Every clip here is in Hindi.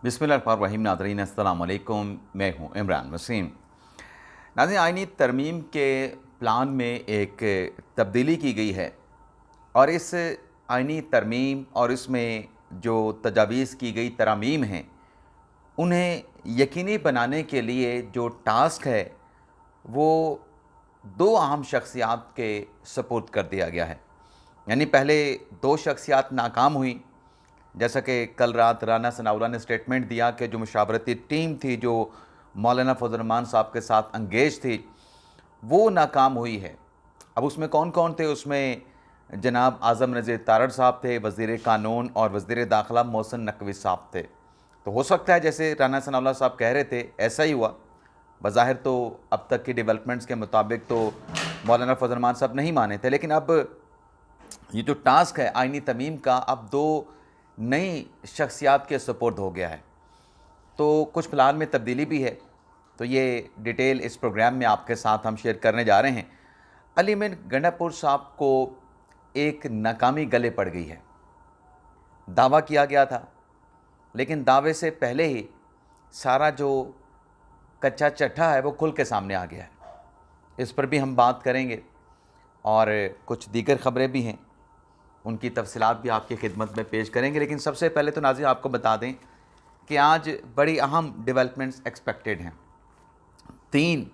बिस्मिल्लाहिर्रहमानिर्रहीम। नाज़रीन अस्सलाम वालेकुम, मैं हूँ इमरान वसीम। नाज़रीन, आइनी तरमीम के प्लान में एक तब्दीली की गई है और इस आइनी तरमीम और इसमें जो तजावीज़ की गई तरामीम हैं, उन्हें यकीनी बनाने के लिए जो टास्क है वो दो अहम शख्सियात के सपुर्द कर दिया गया है। यानी पहले दो शख्सियात नाकाम हुई, जैसा कि कल रात राना सनाउल्लाह ने स्टेटमेंट दिया कि जो मुशावरती टीम थी जो मौलाना फजल रहमान साहब के साथ अंगेज थी वो नाकाम हुई है। अब उसमें कौन कौन थे? उसमें जनाब आज़म नज़ीर तारड़ साहब थे, वज़ीर कानून और वज़ीर दाखिला मोहसिन नकवी साहब थे। तो हो सकता है जैसे राना सनाउल्लाह साहब कह रहे थे ऐसा ही हुआ। बज़ाहिर तो अब तक की डेवलपमेंट्स के मुताबिक तो मौलाना फजल रहमान साहब नहीं माने थे, लेकिन अब ये जो टास्क है आइनी तरमीम का अब दो नई शख्सियात के सपुर्द हो गया है। तो कुछ प्लान में तब्दीली भी है, तो ये डिटेल इस प्रोग्राम में आपके साथ हम शेयर करने जा रहे हैं। अली मीर गंडापुर साहब को एक नाकामी गले पड़ गई है। दावा किया गया था, लेकिन दावे से पहले ही सारा जो कच्चा चट्टा है वो खुल के सामने आ गया है। इस पर भी हम बात करेंगे और कुछ दीगर ख़बरें भी हैं, उनकी तफसीलात भी आपकी खिदमत में पेश करेंगे। लेकिन सबसे पहले तो नाज़रीन आपको बता दें कि आज बड़ी अहम डेवलपमेंट्स एक्सपेक्टेड हैं। 3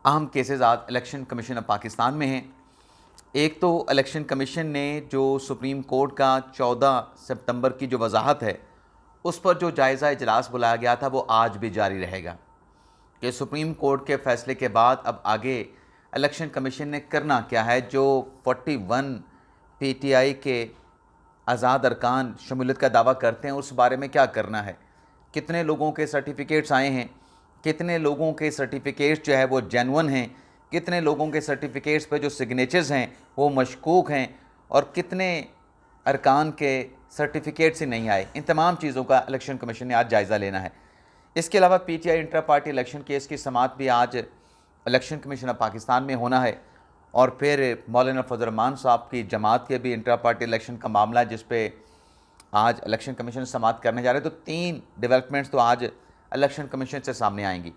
अहम केसेस आज इलेक्शन कमीशन ऑफ पाकिस्तान में हैं। एक तो इलेक्शन कमीशन ने जो सुप्रीम कोर्ट का 14 सितंबर की जो वजाहत है उस पर जो जायज़ा इजलास बुलाया गया था वो आज भी जारी रहेगा कि सुप्रीम कोर्ट के फ़ैसले के बाद अब आगे इलेक्शन कमीशन ने करना क्या है। जो 41 पीटीआई के आज़ाद अरकान शमूलियत का दावा करते हैं उस बारे में क्या करना है, कितने लोगों के सर्टिफिकेट्स आए हैं, कितने लोगों के सर्टिफिकेट्स जो है वो जेन्युइन हैं, कितने लोगों के सर्टिफिकेट्स पे जो सिग्नेचर्स हैं वो मशकूक हैं और कितने अरकान के सर्टिफिकेट्स ही नहीं आए। इन तमाम चीज़ों का इलेक्शन कमीशन ने आज जायज़ा लेना है। इसके अलावा PTI intra party election case की समाअत भी आज इलेक्शन कमीशन ऑफ पाकिस्तान में होना है और फिर मौलाना फजल रहमान साहब की जमात के भी इंट्रा पार्टी इलेक्शन का मामला जिस पे आज इलेक्शन कमीशन समाअत करने जा रहे हैं। तो 3 डेवलपमेंट्स तो आज इलेक्शन कमीशन से सामने आएंगी।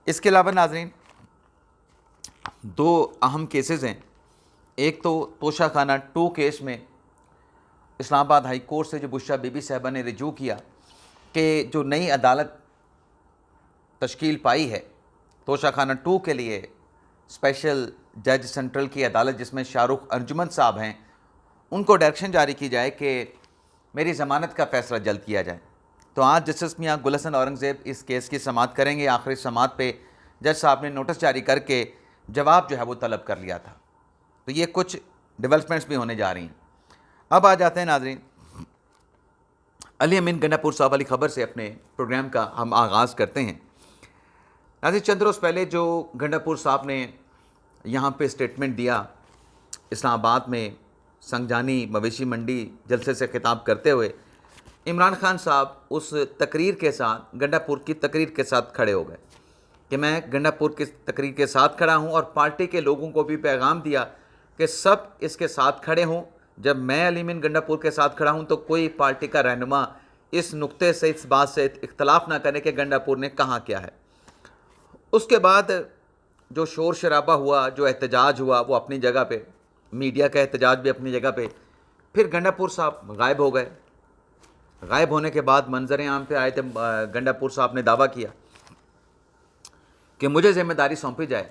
इसके अलावा नाजरीन 2 अहम केसेस हैं। एक तो तोशाखाना 2 केस में इस्लामाबाद हाई कोर्ट से जो बुशरा बीबी साहबा ने रिजू किया कि जो नई अदालत तश्कील पाई है तोशाखाना 2 के लिए, स्पेशल जज सेंट्रल की अदालत जिसमें शाहरुख अर्जुमंद साहब हैं, उनको डायरेक्शन जारी की जाए कि मेरी ज़मानत का फ़ैसला जल्द किया जाए। तो आज जस्टिस मियां गुल हसन औरंगज़ेब इस केस की समाअत करेंगे। आखिरी समाअत पे जज साहब ने नोटिस जारी करके जवाब जो है वो तलब कर लिया था। तो ये कुछ डेवलपमेंट्स भी होने जा रही हैं। अब आ जाते हैं नाजरीन अली अमीन गंडापुर साहब वाली ख़बर से अपने प्रोग्राम का हम आगाज़ करते हैं। नाज़रीन चंद रोज़ पहले जो गंडापुर साहब ने यहाँ पे स्टेटमेंट दिया इस्लामाबाद में संगजानी मवेशी मंडी जलसे से खिताब करते हुए, इमरान खान साहब उस तकरीर के साथ गंडापुर की तकरीर के साथ खड़े हो गए कि मैं गंडापुर की तकरीर के साथ खड़ा हूँ और पार्टी के लोगों को भी पैगाम दिया कि सब इसके साथ खड़े हों। जब मैं अली अमीन गंडापुर के साथ खड़ा हूँ तो कोई पार्टी का रहनुमा इस नुक्ते से, इस बात से इख्तलाफ ना करे कि गंडापुर ने कहा क्या है। उसके बाद जो शोर शराबा हुआ, जो एहतजाज हुआ वो अपनी जगह पे, मीडिया का एहतजाज भी अपनी जगह पे। फिर गंडापुर साहब गायब हो गए। गायब होने के बाद मंजर आम पे आए थे। गंडापुर साहब ने दावा किया कि मुझे ज़िम्मेदारी सौंपी जाए,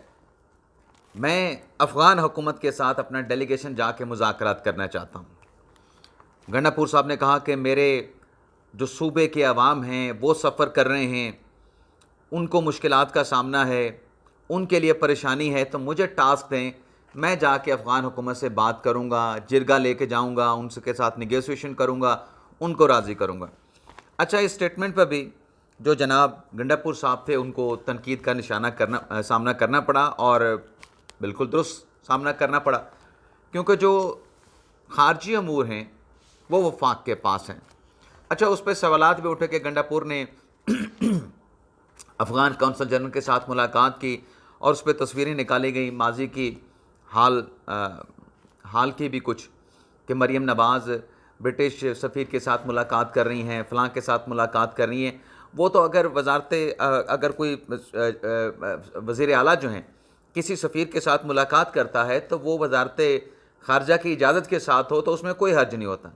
मैं अफ़गान हुकूमत के साथ अपना डेलीगेशन जाके मुज़ाकरात करना चाहता हूँ। गंडापुर साहब ने कहा कि मेरे जो सूबे के अवाम हैं वो सफ़र कर रहे हैं, उनको मुश्किलात का सामना है, उनके लिए परेशानी है, तो मुझे टास्क दें, मैं जाके अफ़गान हुकूमत से बात करूँगा, जिरगा लेके जाऊँगा, उनके साथ निगोसिएशन करूँगा, उनको राज़ी करूँगा। अच्छा, इस स्टेटमेंट पर भी जो जनाब गंडापुर साहब थे उनको तनकीद का सामना करना पड़ा और बिल्कुल दुरुस्त सामना करना पड़ा, क्योंकि जो खारजी अमूर हैं वो वफाक के पास हैं। अच्छा, उस पर सवालात भी उठे कि गंडापुर ने अफ़गान कौंसल जनरल के साथ मुलाकात की और उस पर तस्वीरें निकाली गई माजी की, हाल की भी कुछ, कि मरीम नवाज़ ब्रिटिश सफ़ीर के साथ मुलाकात कर रही हैं, फ़लाँ के साथ मुलाकात कर रही हैं। वो तो अगर अगर कोई वज़ीर आला जो हैं किसी सफ़ीर के साथ मुलाकात करता है तो वो वजारत ख़ारजा की इजाज़त के साथ हो तो उसमें कोई हर्ज नहीं होता,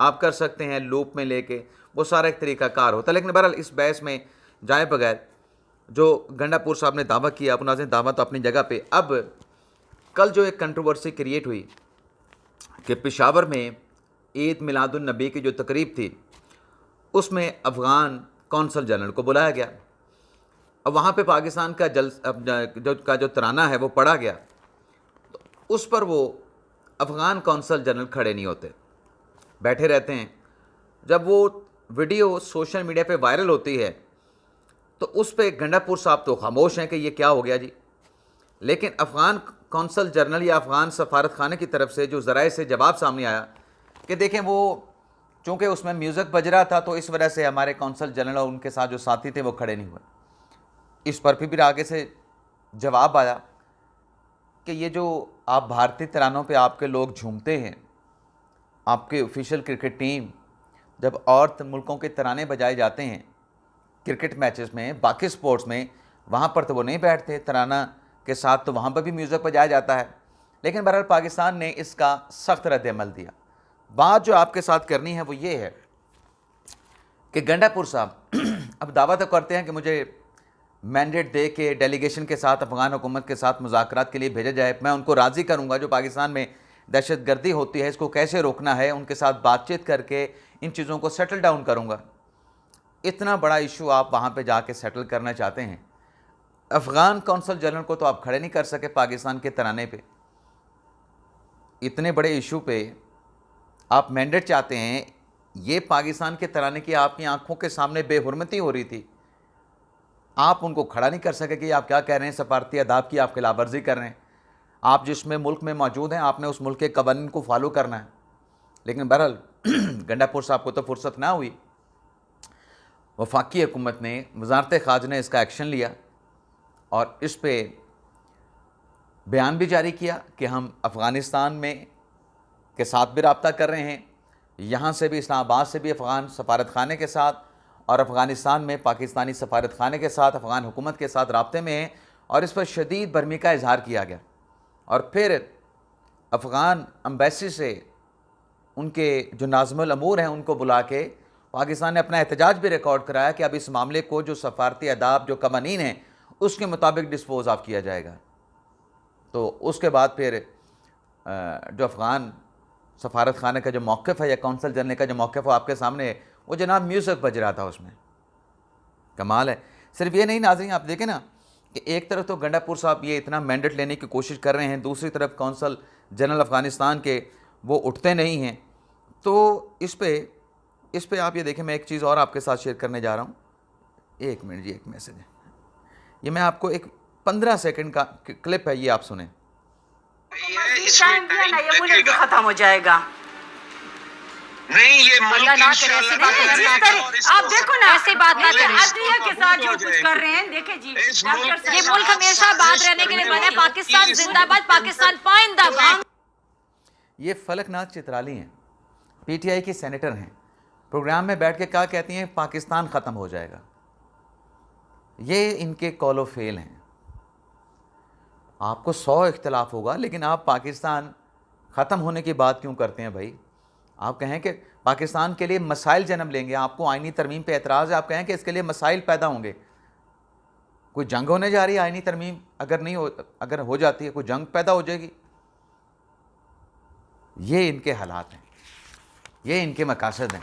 आप कर सकते हैं लूप में लेके, वो सारा एक तरीक़ाकार होता है। लेकिन बहरहाल इस बहस में जाए बगैर जो गंडापुर साहब ने दावा किया, अब नाज़रीन दावा तो अपनी जगह पे। अब कल जो एक कंट्रोवर्सी क्रिएट हुई कि पेशावर में ईद मिलादुन नबी की जो तकरीब थी उसमें अफ़गान कौंसल जनरल को बुलाया गया। अब वहाँ पे पाकिस्तान का जो तराना है वो पढ़ा गया, तो उस पर वो अफ़गान कौंसल जनरल खड़े नहीं होते, बैठे रहते हैं। जब वो वीडियो सोशल मीडिया पे वायरल होती है तो उस पर गंडापुर साहब तो खामोश हैं कि ये क्या हो गया जी। लेकिन अफ़गान कौंसल जनरल या अफ़गान सफारत खाने की तरफ से जो ज़राए से जवाब सामने आया कि देखें वो चूँकि उसमें म्यूज़िक बज रहा था तो इस वजह से हमारे कौंसल जनरल और उनके साथ जो साथी थे वो खड़े नहीं हुए। इस पर फिर आगे से जवाब आया कि ये जो आप भारतीय तरानों पे आपके लोग झूमते हैं, आपके ऑफिशियल क्रिकेट टीम जब और मुल्कों के तराने बजाए जाते हैं क्रिकेट मैचेस में, बाकी स्पोर्ट्स में, वहाँ पर तो वो नहीं बैठते तराना के साथ, तो वहाँ पर भी म्यूज़िक बजाया जाता है। लेकिन बहरहाल पाकिस्तान ने इसका सख्त रद्द-ए-अमल दिया। बात जो आपके साथ करनी है वो ये है कि गंडापुर साहब अब दावा तो करते हैं कि मुझे मैंडेट दे के डेलीगेशन के साथ अफ़गान हुकूमत के साथ मुज़ाकरात के लिए भेजा जाए, मैं उनको राज़ी करूँगा। जो पाकिस्तान में दहशतगर्दी होती है इसको कैसे रोकना है, उनके साथ बातचीत करके इन चीज़ों को सेटल डाउन करूँगा। इतना बड़ा इशू आप वहाँ पे जाके सेटल करना चाहते हैं। अफ़गान कौंसल जनरल को तो आप खड़े नहीं कर सके पाकिस्तान के तराने पे। इतने बड़े इशू पे आप मैंडेट चाहते हैं। ये पाकिस्तान के तराने की आपकी आंखों के सामने बेहुरमती हो रही थी, आप उनको खड़ा नहीं कर सके कि आप क्या कह रहे हैं, सफारती आदाब की आप खिलाफवर्जी कर रहे हैं। आप जिसमें मुल्क में मौजूद हैं आपने उस मुल्क के कवानीन को फॉलो करना है। लेकिन बहरहाल गंडापुर साहब को तो फुर्सत ना हुई। वफाकी हुकूमत ने, वज़ारत ख़ारजा ने इसका एक्शन लिया और इस पर बयान भी जारी किया कि हम अफ़गानिस्तान में के साथ भी रब्ता कर रहे हैं, यहाँ से भी इस्लामाबाद से भी अफ़गान सफारत खाने के साथ और अफ़गानिस्तान में पाकिस्तानी सफारत खाने के साथ अफ़गान हुकूमत के साथ रब्ते में हैं। और इस पर शदीद बरमी का इजहार किया गया। और फिर अफ़गान एम्बेसी से उनके जो नाज़िमुल अमूर हैं उनको बुला के पाकिस्तान ने अपना एहतजाज भी रिकॉर्ड कराया कि अब इस मामले को जो सफारती आदाब जो कवानीन हैं उसके मुताबिक डिस्पोज ऑफ किया जाएगा। तो उसके बाद फिर जो अफ़गान सफारत खाने का जो मौक़िफ़ है या कौंसल जनरल का जो मौक़िफ़ है आपके सामने है, वो जनाब म्यूज़िक बज रहा था उसमें। कमाल है। सिर्फ ये नहीं नाज़रीन, आप देखें ना कि एक तरफ तो गंडापुर साहब ये इतना मैंडेट लेने की कोशिश कर रहे हैं, दूसरी तरफ कौंसल जनरल अफ़गानिस्तान के वो उठते नहीं हैं। तो इस पे आप ये देखें, मैं एक चीज़ और आपके साथ शेयर करने जा रहा हूँ। एक मिनट जी, एक मैसेज है, ये मैं आपको एक 15 सेकंड का क्लिप है, ये आप सुने। ये मुल्क खत्म हो जाएगा। नहीं, ये मुल्क आप देखो ना, ऐसी बात ना करें। अदलिया के साथ जो कुछ कर रहे हैं, देखे जी, ये मुल्क हमेशा बात रहने के लिए बना है। पाकिस्तान जिंदाबाद, पाकिस्तान पाइंदाबाद। ये फलकनाथ चित्राली हैं, पीटीआई की सेनेटर हैं, प्रोग्राम में बैठ के क्या कहती हैं, पाकिस्तान ख़त्म हो जाएगा। ये इनके कॉलो फेल हैं। आपको 100 इख्तलाफ होगा लेकिन आप पाकिस्तान ख़त्म होने की बात क्यों करते हैं भाई। आप कहें कि पाकिस्तान के लिए मसाइल जन्म लेंगे, आपको आइनी तरमीम पे एतराज़ है, आप कहें कि इसके लिए मसाइल पैदा होंगे। कोई जंग होने जा रही है, आइनी तरमीम अगर हो जाती है, कोई जंग पैदा हो जाएगी। ये इनके हालात हैं, ये इनके मकासद हैं।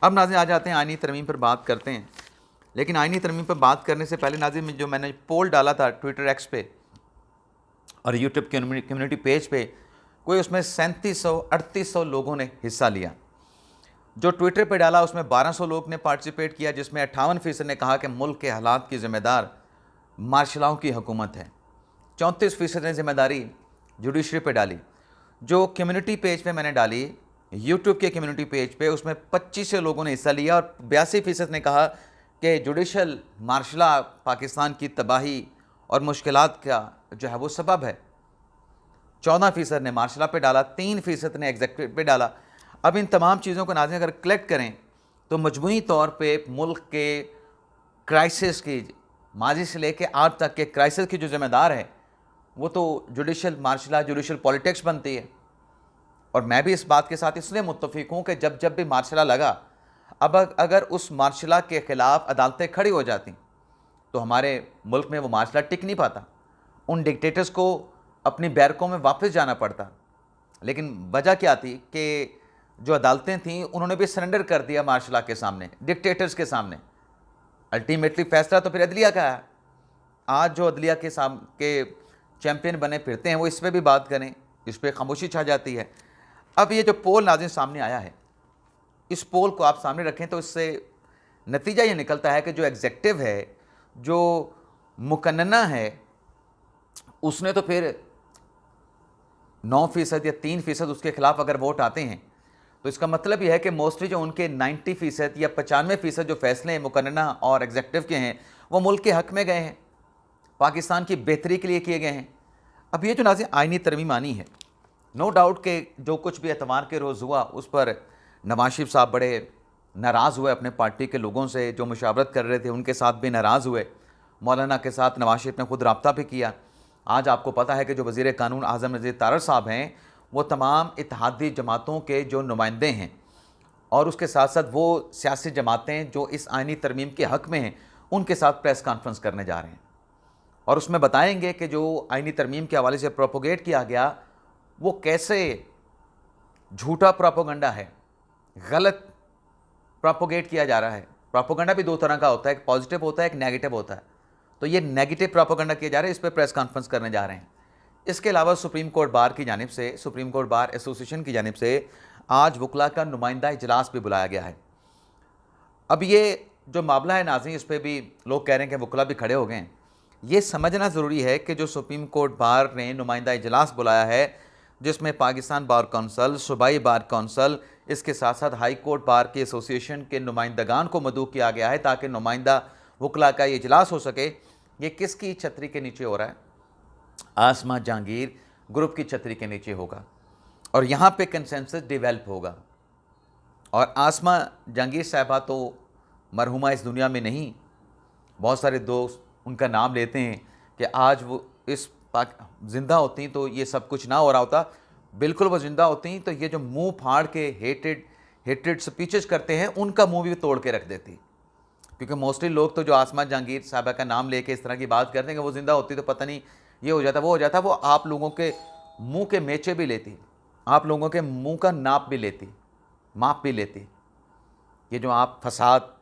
अब नाज़रीन आ जाते हैं आइनी तरमीम पर बात करते हैं। लेकिन आइनी तरमीम पर बात करने से पहले नाज़रीन, जो मैंने पोल डाला था ट्विटर एक्स पे और यूट्यूब कम्युनिटी पेज पे, कोई उसमें 3700-3800 लोगों ने हिस्सा लिया। जो ट्विटर पे डाला उसमें 1200 लोग ने पार्टिसिपेट किया, जिसमें 58% ने कहा कि मुल्क के हालात की ज़िम्मेदार मार्शलाओं की हुकूमत है। 34% ने ज़िम्मेदारी जुडिशरी पे डाली। जो कम्युनिटी पेज पे मैंने डाली, यूट्यूब के कम्युनिटी पेज पे, उसमें 2500 लोगों ने हिस्सा लिया और 82% ने कहा कि जुडिशल मार्शला पाकिस्तान की तबाही और मुश्किलात का जो है वो सबब है। 14% ने मार्शला पे डाला, 3% ने एग्जीक्यूटिव पे डाला। अब इन तमाम चीज़ों को नाज़रीन अगर कलेक्ट करें तो मजमूई तौर पे मुल्क के क्राइसिस की, माजी से लेके आज तक के क्राइसिस की जो ज़िम्मेदार है वो तो judicial martial law, judicial politics बनती है। और मैं भी इस बात के साथ इसलिए मुत्तफिक हूँ कि जब जब भी मार्शल लॉ लगा, अब अगर उस मार्शल लॉ के ख़िलाफ़ अदालतें खड़ी हो जाती तो हमारे मुल्क में वो मार्शल लॉ टिक नहीं पाता, उन डिक्टेटर्स को अपनी बैरकों में वापस जाना पड़ता। लेकिन वजह क्या थी कि जो अदालतें थीं उन्होंने भी सरेंडर कर दिया मार्शल लॉ के सामने, डिक्टेटर्स के सामने। अल्टीमेटली फैसला तो फिर अदलिया का है। आज जो अदलिया के चैम्पियन बने फिरते हैं वो इस पर भी बात करें, इस पर खामोशी छा जाती है। अब ये जो पोल नाज़रीन सामने आया है, इस पोल को आप सामने रखें तो इससे नतीजा ये निकलता है कि जो एग्जेक्टिव है, जो मुकन्नना है, उसने तो फिर 9% या 3% उसके खिलाफ अगर वोट आते हैं तो इसका मतलब यह है कि मोस्टली जो उनके 90% या 95% जो फैसले मुकन्नना और एग्जेक्टिव के हैं वो मुल्क के हक़ में गए हैं, पाकिस्तान की बेहतरी के लिए किए गए हैं। अब ये जो नाज़रीन आइनी तरमीम आनी है, नो डाउट कि जो कुछ भी एतवार के रोज़ हुआ उस पर नवाज शरीफ साहब बड़े नाराज़ हुए, अपने पार्टी के लोगों से जो मुशावरत कर रहे थे उनके साथ भी नाराज़ हुए। मौलाना के साथ नवाज शरीफ ने खुद रब्ता भी किया। आज आपको पता है कि जो वज़ीर कानून आज़म नज़ीर तारड़ साहब हैं वो तमाम इत्तेहादी जमातों के जो नुमाइंदे हैं और उसके साथ साथ वो सियासी जमातें जो इस आइनी तरमीम के हक़ में हैं उनके साथ प्रेस कॉन्फ्रेंस करने जा रहे हैं और उसमें बताएंगे कि जो आइनी तरमीम के हवाले से प्रोपोगेट किया गया वो कैसे झूठा प्रोपोगंडा है, गलत प्रोपोगेट किया जा रहा है। प्रोपोगंडा भी दो तरह का होता है, एक पॉजिटिव होता है, एक नेगेटिव होता है। तो ये नेगेटिव प्रोपोगंडा किया जा रहा है, इस पर प्रेस कॉन्फ्रेंस करने जा रहे हैं। इसके अलावा सुप्रीम कोर्ट बार की जानिब से, सुप्रीम कोर्ट बार एसोसिएशन की जानिब से आज वकला का नुमाइंदा इजलास भी बुलाया गया है। अब ये जो मामला है नाज़रीन, इस पर भी लोग कह रहे हैं कि वकला भी खड़े हो गए हैं। ये समझना ज़रूरी है कि जो सुप्रीम कोर्ट बार ने नुमाइंदा इजलास बुलाया है जिसमें पाकिस्तान बार कौंसल, सूबाई बार कौंसल, इसके साथ साथ हाई कोर्ट बार के एसोसिएशन के नुमाइंदगान को मदऊ किया गया है ताकि नुमाइंदा वकला का ये इजलास हो सके। ये किसकी छतरी के नीचे हो रहा है? आसमा जहांगीर ग्रुप की छतरी के नीचे होगा और यहाँ पे कंसेंसस डेवलप होगा। और आसमा जहांगीर साहबा तो मरहुमा इस दुनिया में नहीं, बहुत सारे दोस्त उनका नाम लेते हैं कि आज वो इस ज़िंदा होती तो ये सब कुछ ना हो रहा होता। बिल्कुल वो ज़िंदा होती तो ये जो मुंह फाड़ के हेटेड स्पीचेस करते हैं उनका मुंह भी तोड़ के रख देती। क्योंकि मोस्टली लोग तो जो आसमा जहांगीर साहबा का नाम लेके इस तरह की बात करते हैं कि वो ज़िंदा होती तो पता नहीं ये हो जाता वो हो जाता। वो आप लोगों के मुँह के मेचे भी लेती, आप लोगों के मुँह का नाप भी लेती, माप भी लेती। ये जो आप फसाद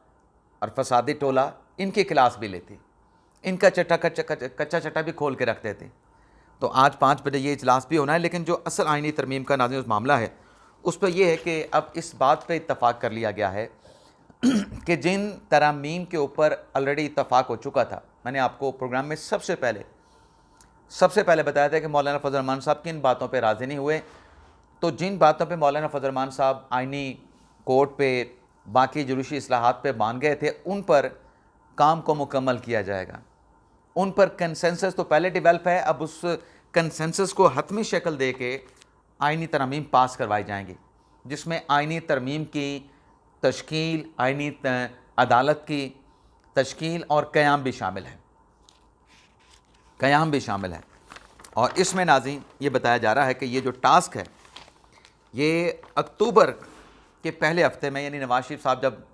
और फसादी टोला इनकी क्लास भी लेती, इनका कच्चा चट्टा भी खोल के रख देते। तो आज 5 बजे ये इजलास भी होना है। लेकिन जो असल आइनी तरमीम का नाज़रीन उस मामला है उस पर यह है कि अब इस बात पे इत्तफ़ाक़ कर लिया गया है कि जिन तरामीम के ऊपर ऑलरेडी इत्तफ़ाक़ हो चुका था, मैंने आपको प्रोग्राम में सबसे पहले बताया था कि मौलाना फजल रहमान साहब किन बातों पर राज़ी नहीं हुए। तो जिन बातों पर मौलाना फजल रहमान साहब आइनी कोर्ट पे बाकी जुलूसी इस्लाहात पे मान गए थे उन पर काम को मुकम्मल किया जाएगा। उन पर कंसेंसस तो पहले डेवलप है, अब उस कंसेंसस को हतमी शक्ल दे के आइनी तरमीम पास करवाई जाएंगी जिसमें आइनी तरमीम की तश्कील, आइनी अदालत की तश्कील और क़याम भी शामिल है। और इसमें नाज़रीन ये बताया जा रहा है कि ये जो टास्क है ये अक्टूबर के पहले हफ्ते में, यानी नवाज शरीफ साहब जब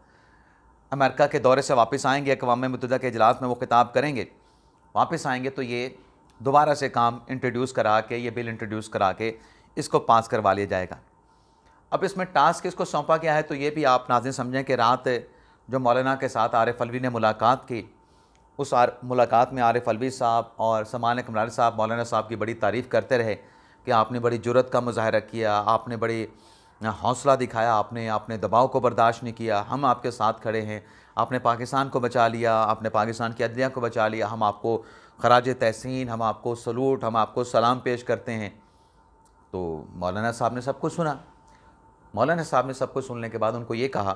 अमेरिका के दौरे से वापस आएंगे, अक़वाम मुत्तहिदा के इजलास में वो खिताब करेंगे, वापस आएंगे तो ये दोबारा से काम इंट्रोड्यूस करा के, ये बिल इंट्रोड्यूस करा के इसको पास करवा लिया जाएगा। अब इसमें टास्क इसको सौंपा गया है तो ये भी आप नाज़रीन समझें कि रात जो मौलाना के साथ आरिफ अलवी ने मुलाकात की, उस मुलाकात में आरिफ अलवी साहब और समान कमरानी साहब मौलाना साहब की बड़ी तारीफ़ करते रहे कि आपने बड़ी जुर्रत का मुजाहरा किया, आपने बड़ी हौसला दिखाया, आपने दबाव को बर्दाश्त नहीं किया, हम आपके साथ खड़े हैं, आपने पाकिस्तान को बचा लिया, आपने पाकिस्तान की अदलिया को बचा लिया, हम आपको खराज तहसीन, हम आपको सलूट, हम आपको सलाम पेश करते हैं। तो मौलाना साहब ने सब कुछ सुना। मौलाना साहब ने सब कुछ सुनने के बाद उनको ये कहा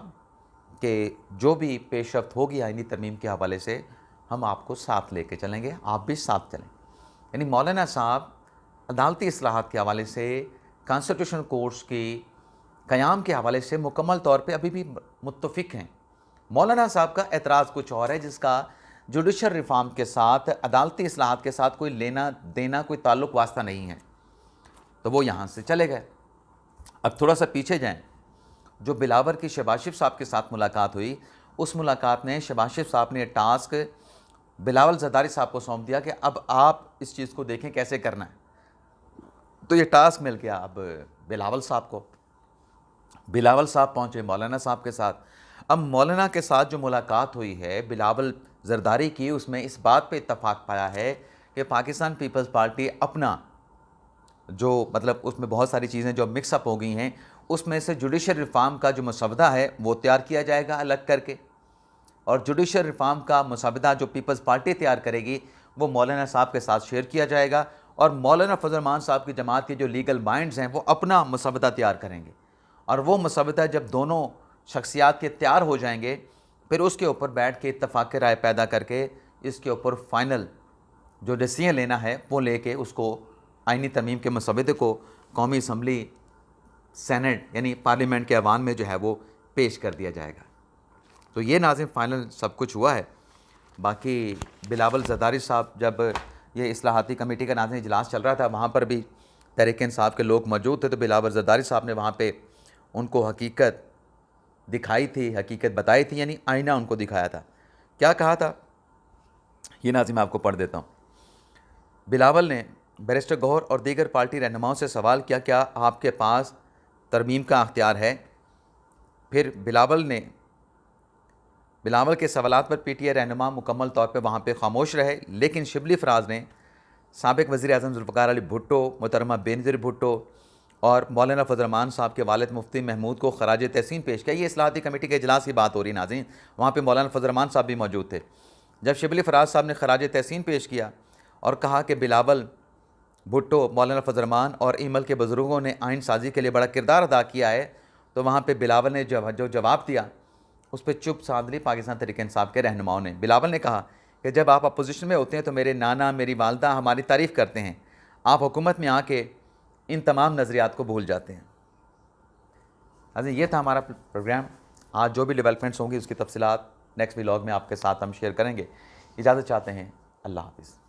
कि जो भी पेशरफ्त होगी आइनी तरमीम के हवाले से हम आपको साथ लेके चलेंगे, आप भी साथ चलें। यानी मौलाना साहब अदालती इस्लाहात के हवाले से, कॉन्स्टिट्यूशन कोर्ट्स की क़याम के हवाले से मुकम्मल तौर पे अभी भी मुत्तफ़िक हैं। मौलाना साहब का एतराज़ कुछ और है, जिसका जुडिशल रिफ़ॉर्म के साथ, अदालती इस्लाहात के साथ कोई लेना देना, कोई ताल्लुक़ वास्ता नहीं है, तो वो यहाँ से चले गए। अब थोड़ा सा पीछे जाएं, जो बिलावर की शहबाज शरीफ साहब के साथ मुलाकात हुई, उस मुलाकात में शहबाज शरीफ साहब ने टास्क बिलावल ज़रदारी साहब को सौंप दिया कि अब आप इस चीज़ को देखें कैसे करना है। तो ये टास्क मिल गया अब बिलावल साहब को। बिलावल साहब पहुँचे मौलाना साहब के साथ। अब मौलाना के साथ जो मुलाकात हुई है बिलावल ज़रदारी की, उसमें इस बात पे इत्तफाक पाया है कि पाकिस्तान पीपल्स पार्टी अपना जो मतलब उसमें बहुत सारी चीज़ें जो मिक्सअप हो गई हैं, उसमें से जुडिशल रिफ़ॉर्म का जो मसवदा है वो तैयार किया जाएगा अलग करके, और जुडिशल रिफ़ॉर्म का मसवदा जो पीपल्स पार्टी तैयार करेगी वो मौलाना साहब के साथ शेयर किया जाएगा, और मौलाना फजल रहमान साहब की जमात के जो लीगल माइंड्स हैं वो अपना मसवदा तैयार करेंगे, और वो मसवदा जब दोनों शख्सियात के तैयार हो जाएंगे फिर उसके ऊपर बैठ के इत्तफाक राय पैदा करके इसके ऊपर फ़ाइनल जो डिसीजन लेना है वो लेके उसको आइनी तरमीम के मसवदे को कौमी असम्बली, सेनेट यानी पार्लियामेंट के ऐवान में जो है वो पेश कर दिया जाएगा। तो ये नाज़िम फ़ाइनल सब कुछ हुआ है। बाकी बिलावल ज़रदारी साहब, जब ये इस्लाहाती कमेटी का नाज़िम इजलास चल रहा था, वहाँ पर भी तहरीक इंसाफ के लोग मौजूद थे, तो बिलावल ज़रदारी साहब ने वहाँ पे उनको हकीकत दिखाई थी, हकीकत बताई थी, यानी आईना उनको दिखाया था। क्या कहा था ये नाज़िम आपको पढ़ देता हूँ। बिलावल ने बैरिस्टर गौहर और दीगर पार्टी रहनुमाओं से सवाल किया, क्या आपके पास तरमीम का अख्तियार है? फिर बिलावल के सवालात पर पीटीआई रहनुमा मुकम्मल तौर पर वहाँ पर खामोश रहे, लेकिन शिबली फराज ने साबिक़ वज़ीर-ए-आज़म ज़ुल्फ़िकार अली भुट्टो, मोहतरमा बेनज़ीर भुट्टो और मौलाना फजल रहमान साहब के वालिद मुफ्ती महमूद को खराज तहसीन पेश किया। ये इस्लाहाती कमेटी के इजलास की बात हो रही नाज़रीन, वहाँ पे मौलाना फजल रहमान साहब भी मौजूद थे। जब शिबली फराज साहब ने खराज तहसीन पेश किया और कहा कि बिलावल भुट्टो, मौलाना फजल रहमान और ईमल के बुज़ुर्गों ने आइन साजी के लिए बड़ा किरदार अदा किया है, तो वहाँ पर बिलावल ने जो जवाब दिया उस पर चुप साध ली पाकिस्तान तहरीक इंसाफ के रहनुमाओं ने। बिलावल ने कहा कि जब आप अपोजिशन में होते हैं तो मेरे नाना, मेरी वालदा हमारी तारीफ़ करते हैं, आप हुकूमत में आके इन तमाम नज़रियात को भूल जाते हैं। अजी ये था हमारा प्रोग्राम। आज जो भी डेवलपमेंट्स होंगी उसकी तफसीलात नेक्स्ट व्लॉग में आपके साथ हम शेयर करेंगे। इजाज़त चाहते हैं, अल्लाह हाफ़िज़।